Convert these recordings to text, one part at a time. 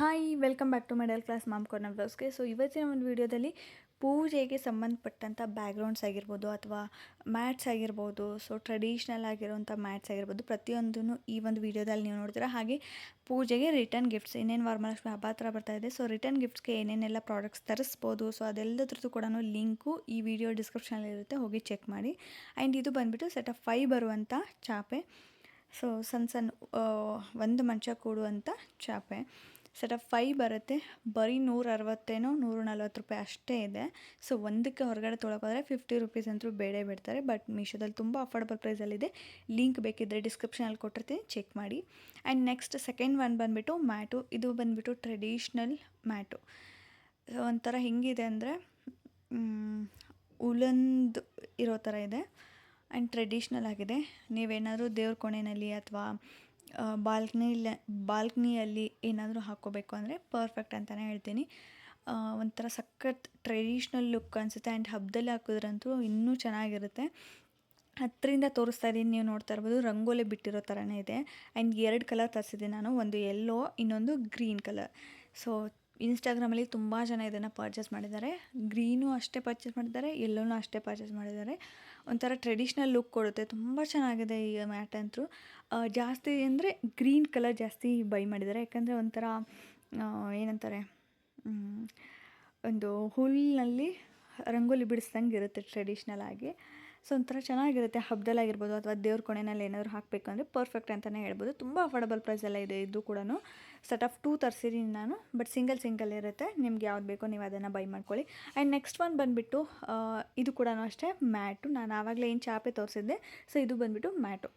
Hi welcome back to middle class mom corner ಬ್ಲೌಸ್ಗೆ. So ಇವತ್ತಿನ ಒಂದು ವಿಡಿಯೋದಲ್ಲಿ ಪೂಜೆಗೆ ಸಂಬಂಧಪಟ್ಟಂಥ ಬ್ಯಾಕ್ಗ್ರೌಂಡ್ಸ್ ಆಗಿರ್ಬೋದು ಅಥವಾ ಮ್ಯಾಟ್ಸ್ ಆಗಿರ್ಬೋದು, ಸೊ ಟ್ರೆಡಿಷ್ನಲ್ ಆಗಿರೋಂಥ ಮ್ಯಾಟ್ಸ್ ಆಗಿರ್ಬೋದು, ಪ್ರತಿಯೊಂದೂ ಈ ಒಂದು ವಿಡಿಯೋದಲ್ಲಿ ನೀವು ನೋಡ್ತೀರಾ. ಹಾಗೆ ಪೂಜೆಗೆ ರಿಟರ್ನ್ ಗಿಫ್ಟ್ಸ್, ಇನ್ನೇನು ವರಮಹಾಲಕ್ಷ್ಮಿ ಹಬ್ಬ ಹತ್ರ ಬರ್ತಾ ಇದೆ. ಸೊ ರಿಟರ್ನ್ ಗಿಫ್ಟ್ಸ್ಗೆ ಏನೇನೆಲ್ಲ ಪ್ರಾಡಕ್ಟ್ಸ್ ತರಿಸ್ಬೋದು, ಸೊ ಅದೆಲ್ಲದ್ರದ್ದು ಕೂಡ ಲಿಂಕು ಈ ವಿಡಿಯೋ ಡಿಸ್ಕ್ರಿಪ್ಷನಲ್ಲಿರುತ್ತೆ, ಹೋಗಿ ಚೆಕ್ ಮಾಡಿ. ಆ್ಯಂಡ್ ಇದು ಬಂದುಬಿಟ್ಟು ಸೆಟ್ ಆಫ್ 5 ಬರುವಂಥ ಚಾಪೆ. ಸೊ ಸಣ್ಣ ಒಂದು ಮಂಚ ಕೂಡುವಂಥ ಚಾಪೆ ಸೆಟ್ ಆಫ್ 5 ಬರುತ್ತೆ. ಬರೀ 160 140 ಅಷ್ಟೇ ಇದೆ. ಸೊ ಒಂದಕ್ಕೆ ಹೊರಗಡೆ ತೊಗೊಳಕೋದ್ರೆ 50 ರುಪೀಸ್ ಅಂತೂ ಬೇಡೇ ಬಿಡ್ತಾರೆ. ಬಟ್ ಮೀಶೋದಲ್ಲಿ ತುಂಬ ಅಫೋರ್ಡಬಲ್ ಪ್ರೈಸಲ್ಲಿದೆ. ಲಿಂಕ್ ಬೇಕಿದ್ದರೆ ಡಿಸ್ಕ್ರಿಪ್ಷನಲ್ಲಿ ಕೊಟ್ಟಿರ್ತೀನಿ, ಚೆಕ್ ಮಾಡಿ. ಆ್ಯಂಡ್ ನೆಕ್ಸ್ಟ್ ಸೆಕೆಂಡ್ ಒನ್ ಬಂದುಬಿಟ್ಟು ಮ್ಯಾಟು. ಇದು ಬಂದುಬಿಟ್ಟು ಟ್ರೆಡಿಷ್ನಲ್ ಮ್ಯಾಟು. ಒಂಥರ ಹೆಂಗಿದೆ ಅಂದರೆ ಉಲನ್ದು ಇರೋ ಥರ ಇದೆ ಆ್ಯಂಡ್ ಟ್ರೆಡಿಷ್ನಲ್ ಆಗಿದೆ. ನೀವೇನಾದರೂ ದೇವ್ರ ಕೋಣೆಯಲ್ಲಿ ಅಥವಾ ಬಾಲ್ಕನಿಯಲ್ಲಿ ಏನಾದರೂ ಹಾಕ್ಕೋಬೇಕು ಅಂದರೆ ಪರ್ಫೆಕ್ಟ್ ಅಂತಲೇ ಹೇಳ್ತೀನಿ. ಒಂಥರ ಸಖತ್ ಟ್ರೆಡಿಷ್ನಲ್ ಲುಕ್ ಅನಿಸುತ್ತೆ. ಆ್ಯಂಡ್ ಹಬ್ಬದಲ್ಲಿ ಹಾಕಿದ್ರಂತೂ ಇನ್ನೂ ಚೆನ್ನಾಗಿರುತ್ತೆ. ಹತ್ತರಿಂದ ತೋರಿಸ್ತಾ ಇದ್ದೀನಿ, ನೀವು ನೋಡ್ತಾ ಇರ್ಬೋದು. ರಂಗೋಲಿ ಬಿಟ್ಟಿರೋ ಥರನೇ ಇದೆ. ಆ್ಯಂಡ್ 2 ಕಲರ್ ತರಿಸಿದ್ದೀನಿ ನಾನು, ಒಂದು ಯೆಲ್ಲೋ, ಇನ್ನೊಂದು ಗ್ರೀನ್ ಕಲರ್. ಸೊ ಇನ್ಸ್ಟಾಗ್ರಾಮಲ್ಲಿ ತುಂಬ ಜನ ಇದನ್ನು ಪರ್ಚೇಸ್ ಮಾಡಿದ್ದಾರೆ. ಗ್ರೀನು ಅಷ್ಟೇ ಪರ್ಚೇಸ್ ಮಾಡಿದ್ದಾರೆ, ಯೆಲ್ಲೋನೂ ಅಷ್ಟೇ ಪರ್ಚೇಸ್ ಮಾಡಿದ್ದಾರೆ. ಒಂಥರ ಟ್ರೆಡಿಷ್ನಲ್ ಲುಕ್ ಕೊಡುತ್ತೆ, ತುಂಬ ಚೆನ್ನಾಗಿದೆ ಈ ಮ್ಯಾಟ್ ಅಂತೂ. ಜಾಸ್ತಿ ಅಂದರೆ ಗ್ರೀನ್ ಕಲರ್ ಜಾಸ್ತಿ ಬೈ ಮಾಡಿದ್ದಾರೆ, ಯಾಕಂದರೆ ಒಂಥರ ಏನಂತಾರೆ, ಒಂದು ಹುಲ್ಲಿನಲ್ಲಿ ರಂಗೋಲಿ ಬಿಡಿಸ್ದಂಗೆ ಇರುತ್ತೆ ಟ್ರೆಡಿಷ್ನಲ್ ಆಗಿ. ಸೊ ಒಂಥರ ಚೆನ್ನಾಗಿರುತ್ತೆ. ಹಬ್ಬದಲ್ಲಾಗಿರ್ಬೋದು ಅಥವಾ ದೇವ್ರ ಕೋಣೆನಲ್ಲಿ ಏನಾದರೂ ಹಾಕಬೇಕು ಅಂದರೆ ಪರ್ಫೆಕ್ಟ್ ಅಂತಲೇ ಹೇಳ್ಬೋದು. ತುಂಬ ಅಫೋರ್ಡಬಲ್ ಪ್ರೈಸೆಲ್ಲ ಇದೆ. ಇದು ಕೂಡ ಸೆಟ್ ಆಫ್ 2 ತರಿಸಿದ್ದೀನಿ ನಾನು, ಬಟ್ ಸಿಂಗಲ್ ಇರುತ್ತೆ. ನಿಮ್ಗೆ ಯಾವ್ದು ಬೇಕೋ ನೀವು ಅದನ್ನು ಬೈ ಮಾಡ್ಕೊಳ್ಳಿ. ಆ್ಯಂಡ್ ನೆಕ್ಸ್ಟ್ ಒನ್ ಬಂದುಬಿಟ್ಟು ಇದು ಕೂಡ ಅಷ್ಟೇ ಮ್ಯಾಟು. ನಾನು ಆವಾಗಲೇ ಏನು ಚಾಪೆ ತೋರಿಸಿದ್ದೆ, ಸೊ ಇದು ಬಂದುಬಿಟ್ಟು ಮ್ಯಾಟು.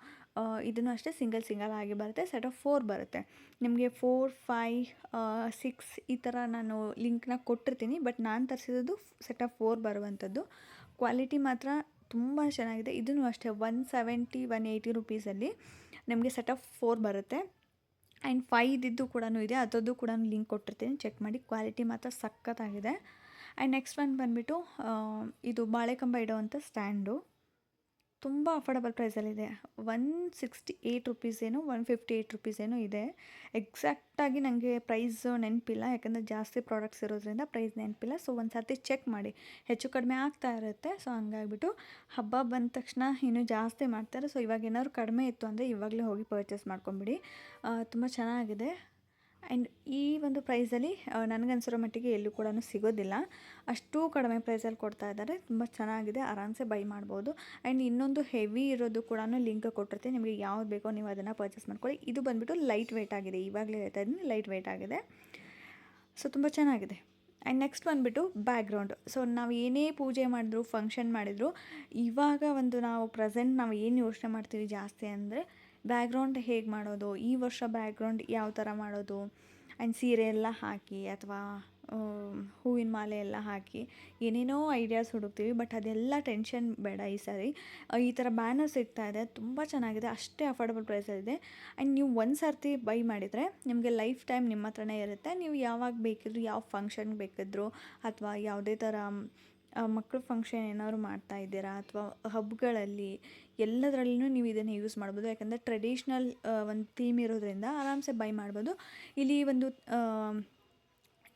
ಇದನ್ನು ಅಷ್ಟೇ ಸಿಂಗಲ್ ಆಗಿ ಬರುತ್ತೆ. ಸೆಟ್ ಆಫ್ 4 ಬರುತ್ತೆ. ನಿಮಗೆ 4, 5, 6 ಈ ಥರ ನಾನು ಲಿಂಕ್ನ ಕೊಟ್ಟಿರ್ತೀನಿ. ಬಟ್ ನಾನು ತರಿಸಿದ್ದು ಸೆಟ್ ಆಫ್ 4 ಬರುವಂಥದ್ದು. ಕ್ವಾಲಿಟಿ ಮಾತ್ರ ತುಂಬ ಚೆನ್ನಾಗಿದೆ. ಇದೂ ಅಷ್ಟೇ 170 180 ರುಪೀಸಲ್ಲಿ ನಿಮಗೆ ಸೆಟ್ ಆಫ್ 4 ಬರುತ್ತೆ. ಆ್ಯಂಡ್ 5 ಕೂಡ ಇದೆ, ಅದರದ್ದು ಕೂಡ ಲಿಂಕ್ ಕೊಟ್ಟಿರ್ತೀನಿ, ಚೆಕ್ ಮಾಡಿ. ಕ್ವಾಲಿಟಿ ಮಾತ್ರ ಸಖತ್ತಾಗಿದೆ. ಆ್ಯಂಡ್ ನೆಕ್ಸ್ಟ್ ಒನ್ ಬಂದುಬಿಟ್ಟು ಇದು ಬಾಳೆಕಂಬ ಇಡೋವಂಥ ಸ್ಟ್ಯಾಂಡು. ತುಂಬ ಅಫೋರ್ಡಬಲ್ ಪ್ರೈಸಲ್ಲಿದೆ. 168 ರುಪೀಸ್ ಏನೋ 158 ರುಪೀಸ್ ಏನೋ ಇದೆ. ಎಕ್ಸಾಕ್ಟಾಗಿ ನನಗೆ ಪ್ರೈಸ್ ನೆನಪಿಲ್ಲ, ಯಾಕಂದರೆ ಜಾಸ್ತಿ ಪ್ರಾಡಕ್ಟ್ಸ್ ಇರೋದ್ರಿಂದ ಪ್ರೈಸ್ ನೆನಪಿಲ್ಲ. ಸೊ ಒಂದು ಸರ್ತಿ ಚೆಕ್ ಮಾಡಿ, ಹೆಚ್ಚು ಕಡಿಮೆ ಆಗ್ತಾ ಇರುತ್ತೆ. ಸೊ ಹಂಗಾಗಿಬಿಟ್ಟು ಹಬ್ಬ ಬಂದ ತಕ್ಷಣ ಇನ್ನೂ ಜಾಸ್ತಿ ಮಾಡ್ತಾರೆ. ಸೊ ಇವಾಗ ಏನಾದ್ರು ಕಡಿಮೆ ಇತ್ತು ಅಂದರೆ ಇವಾಗಲೇ ಹೋಗಿ ಪರ್ಚೇಸ್ ಮಾಡ್ಕೊಂಬಿಡಿ. ತುಂಬ ಚೆನ್ನಾಗಿದೆ. ಆ್ಯಂಡ್ ಈ ಒಂದು ಪ್ರೈಸಲ್ಲಿ ನನಗನ್ಸಿರೋ ಮಟ್ಟಿಗೆ ಎಲ್ಲೂ ಕೂಡ ಸಿಗೋದಿಲ್ಲ. ಅಷ್ಟು ಕಡಿಮೆ ಪ್ರೈಸಲ್ಲಿ ಕೊಡ್ತಾ ಇದ್ದಾರೆ. ತುಂಬ ಚೆನ್ನಾಗಿದೆ, ಆರಾಮ್ಸೆ ಬೈ ಮಾಡ್ಬೋದು. ಆ್ಯಂಡ್ ಇನ್ನೊಂದು ಹೆವಿ ಇರೋದು ಕೂಡ ಲಿಂಕ್ ಕೊಟ್ಟಿರ್ತೀನಿ, ನಿಮಗೆ ಯಾವ್ದು ಬೇಕೋ ನೀವು ಅದನ್ನು ಪರ್ಚೇಸ್ ಮಾಡ್ಕೊಳ್ಳಿ. ಇದು ಬಂದುಬಿಟ್ಟು ಲೈಟ್ ವೆಯ್ಟ್ ಆಗಿದೆ, ಇವಾಗಲೇ ಹೇಳ್ತಾ ಇದ್ದೀನಿ, ಲೈಟ್ ವೆಯ್ಟ್ ಆಗಿದೆ. ಸೊ ತುಂಬ ಚೆನ್ನಾಗಿದೆ. ಆ್ಯಂಡ್ ನೆಕ್ಸ್ಟ್ ಬಂದುಬಿಟ್ಟು ಬ್ಯಾಕ್ಗ್ರೌಂಡು. ಸೊ ನಾವು ಏನೇ ಪೂಜೆ ಮಾಡಿದ್ರು, ಫಂಕ್ಷನ್ ಮಾಡಿದ್ರು, ಇವಾಗ ಒಂದು ನಾವು ಪ್ರೆಸೆಂಟ್ ನಾವು ಏನು ಯೋಚನೆ ಮಾಡ್ತೀವಿ ಜಾಸ್ತಿ ಅಂದರೆ ಬ್ಯಾಕ್ಗ್ರೌಂಡ್ ಹೇಗೆ ಮಾಡೋದು, ಈ ವರ್ಷ ಬ್ಯಾಕ್ಗ್ರೌಂಡ್ ಯಾವ ಥರ ಮಾಡೋದು. ಆ್ಯಂಡ್ ಸೀರೆ ಎಲ್ಲ ಹಾಕಿ ಅಥವಾ ಹೂವಿನ ಮಾಲೆ ಎಲ್ಲ ಹಾಕಿ ಏನೇನೋ ಐಡಿಯಾಸ್ ಹುಡುಕ್ತೀವಿ. ಬಟ್ ಅದೆಲ್ಲ ಟೆನ್ಷನ್ ಬೇಡ ಈ ಸಾರಿ. ಈ ಥರ ಬ್ಯಾನರ್ ಸಿಗ್ತಾ ಇದೆ, ತುಂಬ ಚೆನ್ನಾಗಿದೆ, ಅಷ್ಟೇ ಅಫೋರ್ಡಬಲ್ ಪ್ರೈಸಲ್ಲಿದೆ. ಆ್ಯಂಡ್ ನೀವು ಒಂದು ಸರ್ತಿ ಬೈ ಮಾಡಿದರೆ ನಿಮಗೆ ಲೈಫ್ ಟೈಮ್ ನಿಮ್ಮ ಹತ್ರನೇ ಇರುತ್ತೆ. ನೀವು ಯಾವಾಗ ಬೇಕಿದ್ರು, ಯಾವ ಫಂಕ್ಷನ್ಗೆ ಬೇಕಿದ್ರು ಅಥವಾ ಯಾವುದೇ ಥರ ಮಕ್ಕಳ ಫಂಕ್ಷನ್ ಏನಾದ್ರು ಮಾಡ್ತಾ ಇದ್ದೀರಾ ಅಥವಾ ಹಬ್ಬಗಳಲ್ಲಿ ಎಲ್ಲದರಲ್ಲೂ ನೀವು ಇದನ್ನು ಯೂಸ್ ಮಾಡ್ಬೋದು. ಯಾಕಂದರೆ ಟ್ರೆಡಿಷ್ನಲ್ ಒಂದು ಥೀಮ್ ಇರೋದ್ರಿಂದ ಆರಾಮ್ಸೆ ಬೈ ಮಾಡ್ಬೋದು. ಇಲ್ಲಿ ಒಂದು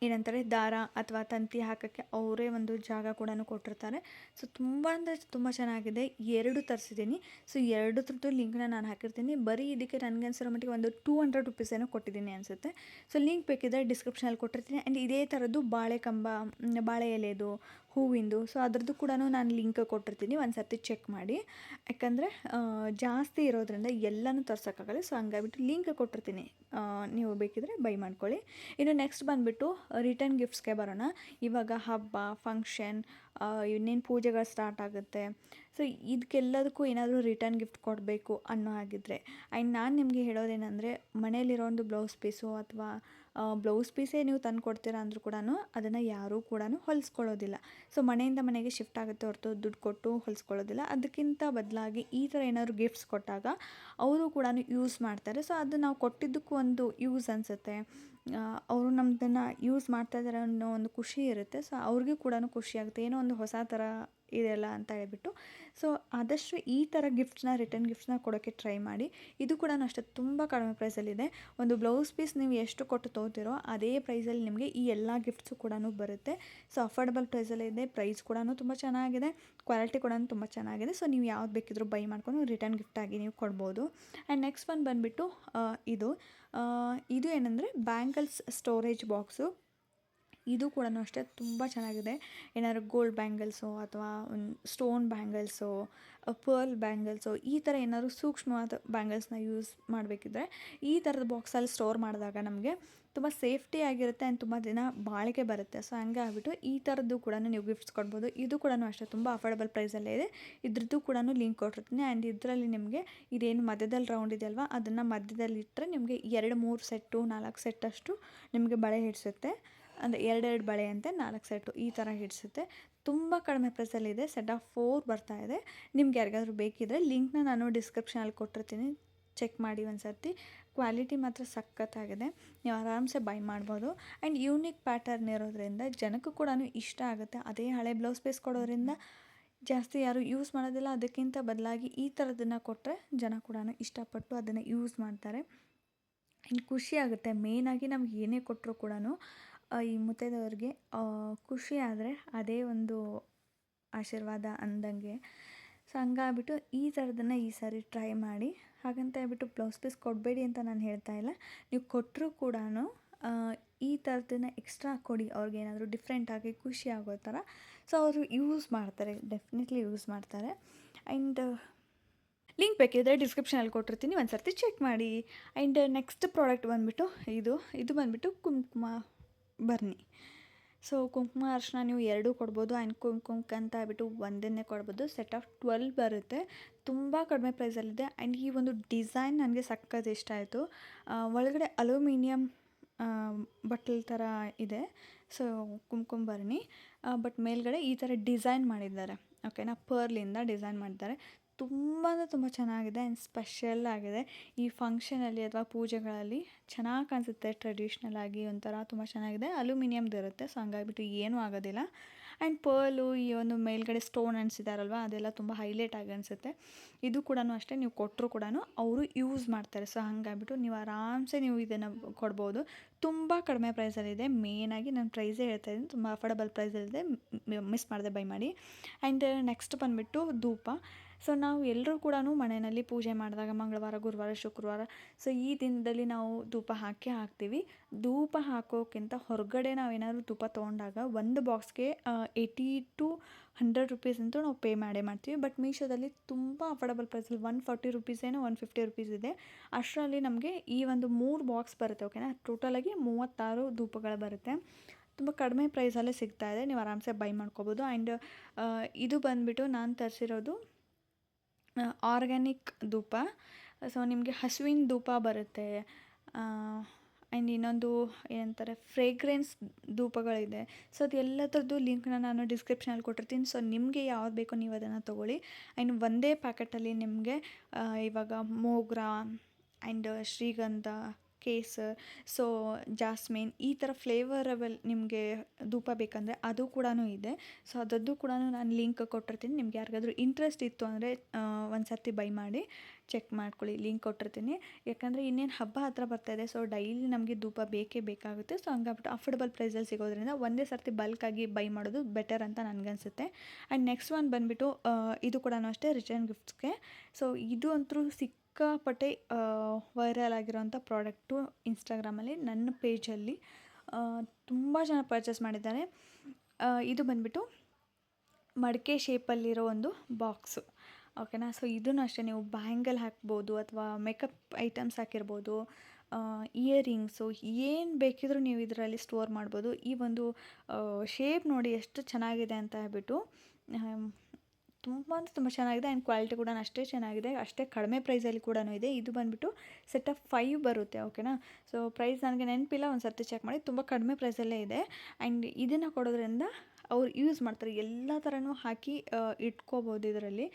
ಏನಂತಾರೆ, ದಾರ ಅಥವಾ ತಂತಿ ಹಾಕೋಕ್ಕೆ ಅವರೇ ಒಂದು ಜಾಗ ಕೂಡ ಕೊಟ್ಟಿರ್ತಾರೆ. ಸೊ ತುಂಬ ಅಂದರೆ ತುಂಬ ಚೆನ್ನಾಗಿದೆ. 2 ತರಿಸಿದ್ದೀನಿ. ಸೊ 2 ಲಿಂಕ್ನ ನಾನು ಹಾಕಿರ್ತೀನಿ. ಬರೀ ಇದಕ್ಕೆ ನನಗನ್ಸಿರೋ ಮಟ್ಟಿಗೆ ಒಂದು 200 ರುಪೀಸ್ ಏನೋ ಕೊಟ್ಟಿದ್ದೀನಿ ಅನಿಸುತ್ತೆ. ಸೊ ಲಿಂಕ್ ಬೇಕಿದ್ದರೆ ಡಿಸ್ಕ್ರಿಪ್ಷನಲ್ಲಿ ಕೊಟ್ಟಿರ್ತೀನಿ. ಆ್ಯಂಡ್ ಇದೇ ಥರದ್ದು ಬಾಳೆ ಎಲೆದು, ಹೂವಿಂದು, ಸೊ ಅದರದ್ದು ಕೂಡ ನಾನು ಲಿಂಕ್ ಕೊಟ್ಟಿರ್ತೀನಿ, ಒಂದು ಸರ್ತಿ ಚೆಕ್ ಮಾಡಿ. ಯಾಕಂದರೆ ಜಾಸ್ತಿ ಇರೋದ್ರಿಂದ ಎಲ್ಲನೂ ತರ್ಸೋಕ್ಕಾಗಲ್ಲ. ಸೊ ಹಂಗಾಗ್ಬಿಟ್ಟು ಲಿಂಕ್ ಕೊಟ್ಟಿರ್ತೀನಿ, ನೀವು ಬೇಕಿದ್ರೆ ಬೈ ಮಾಡ್ಕೊಳ್ಳಿ. ಇನ್ನು ನೆಕ್ಸ್ಟ್ ಬಂದುಬಿಟ್ಟು ರಿಟರ್ನ್ ಗಿಫ್ಟ್ಸ್ಗೆ ಬರೋಣ. ಇವಾಗ ಹಬ್ಬ, ಫಂಕ್ಷನ್, ಇನ್ನೇನು ಪೂಜೆಗಳು ಸ್ಟಾರ್ಟ್ ಆಗುತ್ತೆ. ಸೊ ಇದಕ್ಕೆಲ್ಲದಕ್ಕೂ ಏನಾದರೂ ರಿಟರ್ನ್ ಗಿಫ್ಟ್ ಕೊಡಬೇಕು ಅನ್ನೋ ಹಾಗಿದ್ರೆ, ಆ್ಯಂಡ್ ನಾನು ನಿಮಗೆ ಹೇಳೋದೇನೆಂದರೆ, ಮನೇಲಿರೋ ಒಂದು ಬ್ಲೌಸ್ ಪೀಸು ಅಥವಾ ಬ್ಲೌಸ್ ಪೀಸೇ ನೀವು ತಂದು ಕೊಡ್ತೀರಾ ಅಂದರೂ ಕೂಡ ಅದನ್ನು ಯಾರೂ ಕೂಡ ಹೊಲಿಸ್ಕೊಳ್ಳೋದಿಲ್ಲ. ಸೊ ಮನೆಯಿಂದ ಮನೆಗೆ ಶಿಫ್ಟ್ ಆಗುತ್ತೆ ಹೊರತು ದುಡ್ಡು ಕೊಟ್ಟು ಹೊಲಿಸ್ಕೊಳ್ಳೋದಿಲ್ಲ. ಅದಕ್ಕಿಂತ ಬದಲಾಗಿ ಈ ಥರ ಏನಾದ್ರು ಗಿಫ್ಟ್ಸ್ ಕೊಟ್ಟಾಗ ಅವರು ಕೂಡ ಯೂಸ್ ಮಾಡ್ತಾರೆ. ಸೊ ಅದು ನಾವು ಕೊಟ್ಟಿದ್ದಕ್ಕೂ ಒಂದು ಯೂಸ್ ಅನಿಸುತ್ತೆ. ಅವರು ನಮ್ಮದನ್ನು ಯೂಸ್ ಮಾಡ್ತಾಯಿದ್ದಾರೆ ಅನ್ನೋ ಒಂದು ಖುಷಿ ಇರುತ್ತೆ. ಸೊ ಅವ್ರಿಗೂ ಕೂಡ ಖುಷಿ ಆಗುತ್ತೆ, ಏನೋ ಒಂದು ಹೊಸ ಥರ ಇದೆಯಲ್ಲ ಅಂತ ಹೇಳ್ಬಿಟ್ಟು. ಸೊ ಆದಷ್ಟು ಈ ಥರ ಗಿಫ್ಟ್ಸ್ನ ರಿಟರ್ನ್ ಗಿಫ್ಟ್ಸ್ನ ಕೊಡೋಕ್ಕೆ ಟ್ರೈ ಮಾಡಿ. ಇದು ಕೂಡ ಅಷ್ಟೇ ತುಂಬ ಕಡಿಮೆ ಪ್ರೈಸಲ್ಲಿದೆ. ಒಂದು ಬ್ಲೌಸ್ ಪೀಸ್ ನೀವು ಎಷ್ಟು ಕೊಟ್ಟು ತೊಗೋತೀರೋ ಅದೇ ಪ್ರೈಸಲ್ಲಿ ನಿಮಗೆ ಈ ಎಲ್ಲ ಗಿಫ್ಟ್ಸು ಕೂಡ ಬರುತ್ತೆ. ಸೊ ಅಫೋರ್ಡಬಲ್ ಪ್ರೈಸಲ್ಲಿದೆ, ಪ್ರೈಸ್ ಕೂಡ ತುಂಬ ಚೆನ್ನಾಗಿದೆ, ಕ್ವಾಲಿಟಿ ಕೂಡ ತುಂಬ ಚೆನ್ನಾಗಿದೆ. ಸೊ ನೀವು ಯಾವ್ದು ಬೇಕಿದ್ರೂ ಬೈ ಮಾಡ್ಕೊಂಡು ರಿಟರ್ನ್ ಗಿಫ್ಟಾಗಿ ನೀವು ಕೊಡ್ಬೋದು. ಆ್ಯಂಡ್ ನೆಕ್ಸ್ಟ್ ಒಂದು ಬಂದುಬಿಟ್ಟು ಇದು ಏನಂದರೆ ಬ್ಯಾಂಗಲ್ಸ್ ಸ್ಟೋರೇಜ್ ಬಾಕ್ಸು. ಇದು ಕೂಡ ಅಷ್ಟೇ ತುಂಬ ಚೆನ್ನಾಗಿದೆ. ಏನಾದ್ರು ಗೋಲ್ಡ್ ಬ್ಯಾಂಗಲ್ಸು ಅಥವಾ ಒಂದು ಸ್ಟೋನ್ ಬ್ಯಾಂಗಲ್ಸು, ಪರ್ಲ್ ಬ್ಯಾಂಗಲ್ಸು, ಈ ಥರ ಏನಾದರೂ ಸೂಕ್ಷ್ಮವಾದ ಬ್ಯಾಂಗಲ್ಸ್ನ ಯೂಸ್ ಮಾಡಬೇಕಿದ್ರೆ ಈ ಥರದ ಬಾಕ್ಸಲ್ಲಿ ಸ್ಟೋರ್ ಮಾಡಿದಾಗ ನಮಗೆ ತುಂಬ ಸೇಫ್ಟಿ ಆಗಿರುತ್ತೆ ಆ್ಯಂಡ್ ತುಂಬ ದಿನ ಬಾಳಿಕೆ ಬರುತ್ತೆ. ಸೊ ಹಂಗೆ ಆಗ್ಬಿಟ್ಟು ಈ ಥರದ್ದು ಕೂಡ ನೀವು ಗಿಫ್ಟ್ಸ್ ಕೊಡ್ಬೋದು. ಇದು ಕೂಡ ಅಷ್ಟೇ ತುಂಬ ಅಫೋರ್ಡಬಲ್ ಪ್ರೈಸಲ್ಲೇ ಇದೆ. ಇದ್ರದ್ದು ಕೂಡ ಲಿಂಕ್ ಕೊಟ್ಟಿರ್ತೀನಿ. ಆ್ಯಂಡ್ ಇದರಲ್ಲಿ ನಿಮಗೆ ಇದೇನು ಮಧ್ಯದಲ್ಲಿ ರೌಂಡ್ ಇದೆಯಲ್ವ ಅದನ್ನು ಮಧ್ಯದಲ್ಲಿ ಇಟ್ಟರೆ ನಿಮಗೆ 2-3 ಸೆಟ್ಟು 4 ಸೆಟ್ಟಷ್ಟು ನಿಮಗೆ ಬಳೆ ಹಿಡಿಸುತ್ತೆ. ಅಂದರೆ 2 ಬಳೆ ಅಂತೆ 4 ಸೆಟ್ಟು ಈ ಥರ ಹಿಡಿಸುತ್ತೆ. ತುಂಬ ಕಡಿಮೆ ಪ್ರೈಸಲ್ಲಿದೆ. ಸೆಟ್ ಆಫ್ 4 ಬರ್ತಾ ಇದೆ. ನಿಮ್ಗೆ ಯಾರಿಗಾದ್ರೂ ಬೇಕಿದ್ದರೆ ಲಿಂಕ್ನ ನಾನು ಡಿಸ್ಕ್ರಿಪ್ಷನಲ್ಲಿ ಕೊಟ್ಟಿರ್ತೀನಿ, ಚೆಕ್ ಮಾಡಿ ಒಂದು ಸರ್ತಿ. ಕ್ವಾಲಿಟಿ ಮಾತ್ರ ಸಖತ್ತಾಗಿದೆ, ನೀವು ಆರಾಮ್ಸೆ ಬೈ ಮಾಡ್ಬೋದು. ಆ್ಯಂಡ್ ಯೂನಿಕ್ ಪ್ಯಾಟರ್ನ್ ಇರೋದ್ರಿಂದ ಜನಕ್ಕೂ ಕೂಡ ಇಷ್ಟ ಆಗುತ್ತೆ. ಅದೇ ಹಳೆ ಬ್ಲೌಸ್ ಪೀಸ್ ಕೊಡೋದ್ರಿಂದ ಜಾಸ್ತಿ ಯಾರು ಯೂಸ್ ಮಾಡೋದಿಲ್ಲ. ಅದಕ್ಕಿಂತ ಬದಲಾಗಿ ಈ ಥರದನ್ನು ಕೊಟ್ಟರೆ ಜನ ಕೂಡ ಇಷ್ಟಪಟ್ಟು ಅದನ್ನು ಯೂಸ್ ಮಾಡ್ತಾರೆ. ಇನ್ನು ಖುಷಿ ಆಗುತ್ತೆ. ಮೇಯ್ನಾಗಿ ನಮ್ಗೆ ಏನೇ ಕೊಟ್ಟರು ಕೂಡ ಈ ಮುತ್ತೈದೆಯವ್ರಿಗೆ ಖುಷಿ ಆದರೆ ಅದೇ ಒಂದು ಆಶೀರ್ವಾದ ಅಂದಂಗೆ. ಸೊ ಹಂಗಾಗ್ಬಿಟ್ಟು ಈ ಥರದನ್ನು ಈ ಸಾರಿ ಟ್ರೈ ಮಾಡಿ. ಹಾಗಂತ ಹೇಳ್ಬಿಟ್ಟು ಬ್ಲೌಸ್ ಪೀಸ್ ಕೊಡಬೇಡಿ ಅಂತ ನಾನು ಹೇಳ್ತಾ ಇಲ್ಲ. ನೀವು ಕೊಟ್ಟರೂ ಕೂಡ ಈ ಥರದನ್ನು ಎಕ್ಸ್ಟ್ರಾ ಕೊಡಿ, ಅವ್ರಿಗೇನಾದರೂ ಡಿಫ್ರೆಂಟಾಗಿ ಖುಷಿ ಆಗೋ ಥರ. ಸೊ ಅವರು ಯೂಸ್ ಮಾಡ್ತಾರೆ, ಡೆಫಿನೆಟ್ಲಿ ಯೂಸ್ ಮಾಡ್ತಾರೆ. ಆ್ಯಂಡ್ ಲಿಂಕ್ ಬೇಕಿದ್ರೆ ಡಿಸ್ಕ್ರಿಪ್ಷನಲ್ಲಿ ಕೊಟ್ಟಿರ್ತೀನಿ, ಒಂದು ಸರ್ತಿ ಚೆಕ್ ಮಾಡಿ. ಆ್ಯಂಡ್ ನೆಕ್ಸ್ಟ್ ಪ್ರಾಡಕ್ಟ್ ಬಂದುಬಿಟ್ಟು ಇದು ಬಂದುಬಿಟ್ಟು ಕುಂಕುಮ ಭರಣಿ. ಸೊ ಕುಂಕುಮ ಅರಿಶಿನ ನೀವು ಎರಡೂ ಕೊಡ್ಬೋದು. ಆ್ಯಂಡ್ ಕುಂಕುಮಕ್ಕೆ ಅಂತ ಹೇಳ್ಬಿಟ್ಟು ಒಂದನ್ನೇ ಕೊಡ್ಬೋದು. ಸೆಟ್ ಆಫ್ 12 ಬರುತ್ತೆ. ತುಂಬ ಕಡಿಮೆ ಪ್ರೈಸಲ್ಲಿದೆ. ಆ್ಯಂಡ್ ಈ ಒಂದು ಡಿಸೈನ್ ನನಗೆ ಸಖತ್ ಇಷ್ಟ ಆಯಿತು. ಒಳಗಡೆ ಅಲ್ಯೂಮಿನಿಯಂ ಬಟ್ಲ್ ಥರ ಇದೆ. ಸೊ ಕುಂಕುಮ ಭರಣಿ ಬಟ್ ಮೇಲ್ಗಡೆ ಈ ಥರ ಡಿಸೈನ್ ಮಾಡಿದ್ದಾರೆ. ಓಕೆನಾ, ಪರ್ಲಿಂದ ಡಿಸೈನ್ ಮಾಡಿದ್ದಾರೆ. ತುಂಬ ಚೆನ್ನಾಗಿದೆ ಆ್ಯಂಡ್ ಸ್ಪೆಷಲ್ ಆಗಿದೆ. ಈ ಫಂಕ್ಷನಲ್ಲಿ ಅಥವಾ ಪೂಜೆಗಳಲ್ಲಿ ಚೆನ್ನಾಗಿ ಕಾಣಿಸುತ್ತೆ. ಟ್ರೆಡಿಷ್ನಲ್ ಆಗಿ ಒಂಥರ ತುಂಬ ಚೆನ್ನಾಗಿದೆ. ಅಲ್ಯೂಮಿನಿಯಮ್ದು ಇರುತ್ತೆ. ಸೊ ಹಂಗಾಗಿಬಿಟ್ಟು ಏನೂ ಆಗೋದಿಲ್ಲ. ಆ್ಯಂಡ್ ಪರ್ಲು ಈ ಒಂದು ಮೇಲ್ಗಡೆ ಸ್ಟೋನ್ ಅನಿಸಿದಾರಲ್ವ ಅದೆಲ್ಲ ತುಂಬ ಹೈಲೈಟ್ ಆಗಿ ಅನಿಸುತ್ತೆ. ಇದು ಕೂಡ ಅಷ್ಟೇ, ನೀವು ಕೊಟ್ಟರು ಕೂಡ ಅವರು ಯೂಸ್ ಮಾಡ್ತಾರೆ. ಸೊ ಹಂಗಾಗಿಬಿಟ್ಟು ನೀವು ಆರಾಮ್ಸೆ ನೀವು ಇದನ್ನು ಕೊಡ್ಬೋದು. ತುಂಬ ಕಡಿಮೆ ಪ್ರೈಸಲ್ಲಿದೆ. ಮೇಯ್ನಾಗಿ ನಾನು ಪ್ರೈಸೇ ಹೇಳ್ತಾ ಇದ್ದೀನಿ, ತುಂಬ ಅಫೋರ್ಡಬಲ್ ಪ್ರೈಸಲ್ಲಿದೆ. ಮಿಸ್ ಮಾಡದೆ ಬೈ ಮಾಡಿ. ಆ್ಯಂಡ್ ನೆಕ್ಸ್ಟ್ ಬಂದುಬಿಟ್ಟು ಧೂಪ. ಸೊ ನಾವು ಎಲ್ಲರೂ ಕೂಡ ಮನೆಯಲ್ಲಿ ಪೂಜೆ ಮಾಡಿದಾಗ ಮಂಗಳವಾರ, ಗುರುವಾರ, ಶುಕ್ರವಾರ, ಸೊ ಈ ದಿನದಲ್ಲಿ ನಾವು ಧೂಪ ಹಾಕ್ತೀವಿ. ಧೂಪ ಹಾಕೋಕ್ಕಿಂತ ಹೊರಗಡೆ ನಾವೇನಾದರೂ ಧೂಪ ತೊಗೊಂಡಾಗ ಒಂದು ಬಾಕ್ಸ್ಗೆ 80 to 100 ರುಪೀಸ್ ಅಂತೂ ನಾವು ಪೇ ಮಾಡ್ತೀವಿ. ಬಟ್ ಮೀಶೋದಲ್ಲಿ ತುಂಬ ಅಫೋರ್ಡಬಲ್ ಪ್ರೈಸಲ್ಲಿ 140 ರುಪೀಸ್ ಏನೋ 150 ರುಪೀಸ್ ಇದೆ. ಅಷ್ಟರಲ್ಲಿ ನಮಗೆ ಈ ಒಂದು 3 ಬಾಕ್ಸ್ ಬರುತ್ತೆ. ಓಕೆನಾ, ಟೋಟಲಾಗಿ 36 ಧೂಪಗಳು ಬರುತ್ತೆ. ತುಂಬ ಕಡಿಮೆ ಪ್ರೈಸಲ್ಲೇ ಸಿಗ್ತಾ ಇದೆ. ನೀವು ಆರಾಮ್ಸೆ ಬೈ ಮಾಡ್ಕೋಬೋದು. ಆ್ಯಂಡ್ ಇದು ಬಂದುಬಿಟ್ಟು ನಾನು ತರಿಸಿರೋದು ಆರ್ಗ್ಯಾನಿಕ್ ಧೂಪ. ಸೊ ನಿಮಗೆ ಹಸುವಿನ ಧೂಪ ಬರುತ್ತೆ. ಆ್ಯಂಡ್ ಇನ್ನೊಂದು ಏನಂತಾರೆ ಫ್ರೇಗ್ರೆನ್ಸ್ ಧೂಪಗಳಿದೆ. ಸೊ ಅದು ಎಲ್ಲದರದ್ದು ಲಿಂಕ್ನ ನಾನು ಡಿಸ್ಕ್ರಿಪ್ಷನಲ್ಲಿ ಕೊಟ್ಟಿರ್ತೀನಿ. ಸೊ ನಿಮಗೆ ಯಾವ್ದು ಬೇಕೋ ನೀವು ಅದನ್ನು ತೊಗೊಳ್ಳಿ. ಆ್ಯಂಡ್ ಒಂದೇ ಪ್ಯಾಕೆಟಲ್ಲಿ ನಿಮಗೆ ಇವಾಗ ಮೋಗ್ರಾ ಆ್ಯಂಡ್ ಶ್ರೀಗಂಧ, ಕೇಸರ್, ಸೊ ಜಾಸ್ಮಿನ್ ಈ ಥರ ಫ್ಲೇವರಬಲ್ ನಿಮಗೆ ಧೂಪ ಬೇಕಂದರೆ ಅದು ಕೂಡ ಇದೆ. ಸೊ ಅದರದ್ದು ಕೂಡ ನಾನು ಲಿಂಕ್ ಕೊಟ್ಟಿರ್ತೀನಿ. ನಿಮ್ಗೆ ಯಾರಿಗಾದ್ರೂ ಇಂಟ್ರೆಸ್ಟ್ ಇತ್ತು ಅಂದರೆ ಒಂದು ಸರ್ತಿ ಬೈ ಮಾಡಿ ಚೆಕ್ ಮಾಡ್ಕೊಳ್ಳಿ, ಲಿಂಕ್ ಕೊಟ್ಟಿರ್ತೀನಿ. ಯಾಕಂದರೆ ಇನ್ನೇನು ಹಬ್ಬ ಹತ್ರ ಬರ್ತಾಯಿದೆ. ಸೊ ಡೈಲಿ ನಮಗೆ ಧೂಪ ಬೇಕೇ ಸೊ ಹಂಗಾಗ್ಬಿಟ್ಟು ಅಫೋರ್ಡಬಲ್ ಪ್ರೈಸಲ್ಲಿ ಸಿಗೋದ್ರಿಂದ ಒಂದೇ ಸರ್ತಿ ಬಲ್ಕಾಗಿ ಬೈ ಮಾಡೋದು ಬೆಟರ್ ಅಂತ ನನಗನ್ಸುತ್ತೆ. ಆ್ಯಂಡ್ ನೆಕ್ಸ್ಟ್ ಒನ್ ಬಂದುಬಿಟ್ಟು ಇದು ಕೂಡ ಅಷ್ಟೇ ರಿಟರ್ನ್ ಗಿಫ್ಟ್ಸ್ಗೆ. ಸೊ ಇದು ಅಂತೂ ಸಿಕ್ಕಾಪಟ್ಟೆ ವೈರಲ್ ಆಗಿರೋಂಥ ಪ್ರಾಡಕ್ಟು. ಇನ್ಸ್ಟಾಗ್ರಾಮಲ್ಲಿ ನನ್ನ ಪೇಜಲ್ಲಿ ತುಂಬ ಜನ ಪರ್ಚೇಸ್ ಮಾಡಿದ್ದಾರೆ. ಇದು ಬಂದುಬಿಟ್ಟು ಮಡಿಕೆ ಶೇಪಲ್ಲಿರೋ ಒಂದು ಬಾಕ್ಸು. ಓಕೆನಾ, ಸೊ ಇದೂ ಅಷ್ಟೇ ನೀವು ಬ್ಯಾಂಗಲ್ ಹಾಕ್ಬೋದು ಅಥವಾ ಮೇಕಪ್ ಐಟಮ್ಸ್ ಹಾಕಿರ್ಬೋದು, ಇಯರಿಂಗ್ಸು ಏನು ಬೇಕಿದ್ರೂ ನೀವು ಇದರಲ್ಲಿ ಸ್ಟೋರ್ ಮಾಡ್ಬೋದು. ಈ ಒಂದು ಶೇಪ್ ನೋಡಿ ಎಷ್ಟು ಚೆನ್ನಾಗಿದೆ ಅಂತ ಹೇಳ್ಬಿಟ್ಟು ತುಂಬ ಚೆನ್ನಾಗಿದೆ. ಆ್ಯಂಡ್ ಕ್ವಾಲಿಟಿ ಕೂಡ ಅಷ್ಟೇ ಚೆನ್ನಾಗಿದೆ. ಅಷ್ಟೇ ಕಡಿಮೆ ಪ್ರೈಸಲ್ಲಿ ಕೂಡ ಇದೆ. ಇದು ಬಂದುಬಿಟ್ಟು ಸೆಟ್ ಆಫ್ 5 ಬರುತ್ತೆ. ಓಕೆನಾ, ಸೊ ಪ್ರೈಸ್ ನನಗೆ ನೆನಪಿಲ್ಲ, ಒಂದು ಸರ್ತಿ ಚೆಕ್ ಮಾಡಿ. ತುಂಬ ಕಡಿಮೆ ಪ್ರೈಸಲ್ಲೇ ಇದೆ. ಆ್ಯಂಡ್ ಇದನ್ನು ಕೊಡೋದ್ರಿಂದ ಅವ್ರು ಯೂಸ್ ಮಾಡ್ತಾರೆ. ಎಲ್ಲ ಥರನೂ ಹಾಕಿ ಇಟ್ಕೋಬೋದು ಇದರಲ್ಲಿ.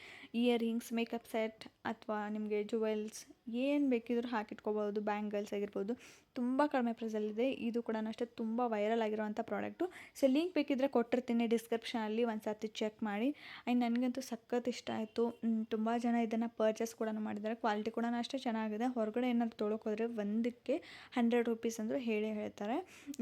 ಇಯರಿಂಗ್ಸ್, ಮೇಕಪ್ ಸೆಟ್ ಅಥವಾ ನಿಮಗೆ ಜುವೆಲ್ಸ್ ಏನು ಬೇಕಿದ್ರೂ ಹಾಕಿಟ್ಕೋಬೋದು. ಬ್ಯಾಂಗಲ್ಸ್ ಆಗಿರ್ಬೋದು, ತುಂಬ ಕಡಿಮೆ ಪ್ರೈಸಲ್ಲಿದೆ. ಇದು ಕೂಡ ಅಷ್ಟೇ ತುಂಬ ವೈರಲ್ ಆಗಿರೋವಂಥ ಪ್ರಾಡಕ್ಟು. ಸೊ ಲಿಂಕ್ ಬೇಕಿದ್ದರೆ ಕೊಟ್ಟಿರ್ತೀನಿ ಡಿಸ್ಕ್ರಿಪ್ಷನಲ್ಲಿ, ಒಂದು ಸರ್ತಿ ಚೆಕ್ ಮಾಡಿ. ಆ್ಯಂಡ್ ನನಗಂತೂ ಸಖತ್ ಇಷ್ಟ ಆಯಿತು. ತುಂಬ ಜನ ಇದನ್ನು ಪರ್ಚೇಸ್ ಕೂಡ ಮಾಡಿದ್ದಾರೆ. ಕ್ವಾಲಿಟಿ ಕೂಡ ಅಷ್ಟೇ ಚೆನ್ನಾಗಿದೆ. ಹೊರಗಡೆ ಏನಾದ್ರು ತೊಗೊಳಕ್ಕೆ ಹೋದರೆ ಒಂದಕ್ಕೆ 100 ರುಪೀಸ್ ಅಂದರೂ ಹೇಳೇ ಹೇಳ್ತಾರೆ.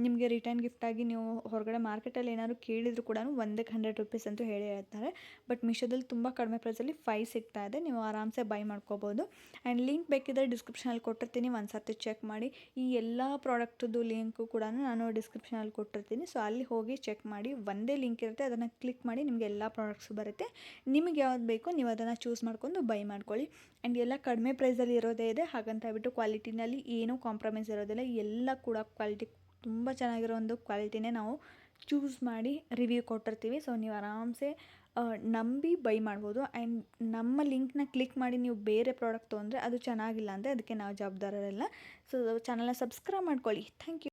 ನಿಮಗೆ ರಿಟರ್ನ್ ಗಿಫ್ಟಾಗಿ ನೀವು ಹೊರಗಡೆ ಮಾರ್ಕೆಟಲ್ಲಿ ಏನಾದ್ರು ಕೇಳಿದ್ರು ಕೂಡ ಒಂದಕ್ಕೆ 100 ರುಪೀಸ್ ಅಂತೂ ಹೇಳೇ ಹೇಳ್ತಾರೆ. ಬಟ್ ಮೀಶೋದಲ್ಲಿ ತುಂಬ ಕಡಿಮೆ ಪ್ರೈಸಲ್ಲಿ 5 ಸಿಗ್ತಾ ಇದೆ. ನೀವು ಆರಾಮ್ಸೆ ಬೈ ಮಾಡ್ಕೋಬೋದು. ಆ್ಯಂಡ್ ಲಿಂಕ್ ಬೇಕಿದ್ದರೆ ಡಿಸ್ಕ್ರಿಪ್ಷನಲ್ಲಿ ಕೊಟ್ಟಿರ್ತೀನಿ, ಒಂದು ಸರ್ತಿ ಚೆಕ್ ಮಾಡಿ. ಈ ಎಲ್ಲ ಪ್ರಾಡಕ್ಟದ್ದು ಲಿಂಕು ಕೂಡ ನಾನು ಡಿಸ್ಕ್ರಿಪ್ಷನಲ್ಲಿ ಕೊಟ್ಟಿರ್ತೀನಿ. ಸೊ ಅಲ್ಲಿ ಹೋಗಿ ಚೆಕ್ ಮಾಡಿ. ಒಂದೇ ಲಿಂಕ್ ಇರುತ್ತೆ, ಅದನ್ನು ಕ್ಲಿಕ್ ಮಾಡಿ ನಿಮಗೆ ಎಲ್ಲ ಪ್ರಾಡಕ್ಟ್ಸು ಬರುತ್ತೆ. ನಿಮಗೆ ಯಾವ್ದು ಬೇಕೋ ನೀವು ಅದನ್ನು ಚೂಸ್ ಮಾಡ್ಕೊಂಡು ಬೈ ಮಾಡ್ಕೊಳ್ಳಿ. ಆ್ಯಂಡ್ ಎಲ್ಲ ಕಡಿಮೆ ಪ್ರೈಸಲ್ಲಿ ಇರೋದೇ ಇದೆ, ಹಾಗಂತ ಹೇಳ್ಬಿಟ್ಟು ಕ್ವಾಲಿಟಿನಲ್ಲಿ ಏನೂ ಕಾಂಪ್ರಮೈಸ್ ಇರೋದಿಲ್ಲ. ಎಲ್ಲ ಕೂಡ ಕ್ವಾಲಿಟಿ ತುಂಬ ಚೆನ್ನಾಗಿರೋ ಒಂದು ಕ್ವಾಲಿಟಿನೇ ನಾವು ಚೂಸ್ ಮಾಡಿ ರಿವ್ಯೂ ಕೊಟ್ಟಿರ್ತೀವಿ. ಸೊ ನೀವು ಆರಾಮ್ಸೆ ನಂಬಿ ಬೈ ಮಾಡ್ಬೋದು. ಆ್ಯಂಡ್ ನಮ್ಮ ಲಿಂಕ್ನ ಕ್ಲಿಕ್ ಮಾಡಿ ನೀವು ಬೇರೆ ಪ್ರಾಡಕ್ಟ್ ತೊಗೊಂಡ್ರೆ ಅದು ಚೆನ್ನಾಗಿಲ್ಲ ಅಂದರೆ ಅದಕ್ಕೆ ನಾವು ಜವಾಬ್ದಾರರಲ್ಲ. ಸೊ ಚಾನಲ್ನ ಸಬ್ಸ್ಕ್ರೈಬ್ ಮಾಡ್ಕೊಳ್ಳಿ. Thank you.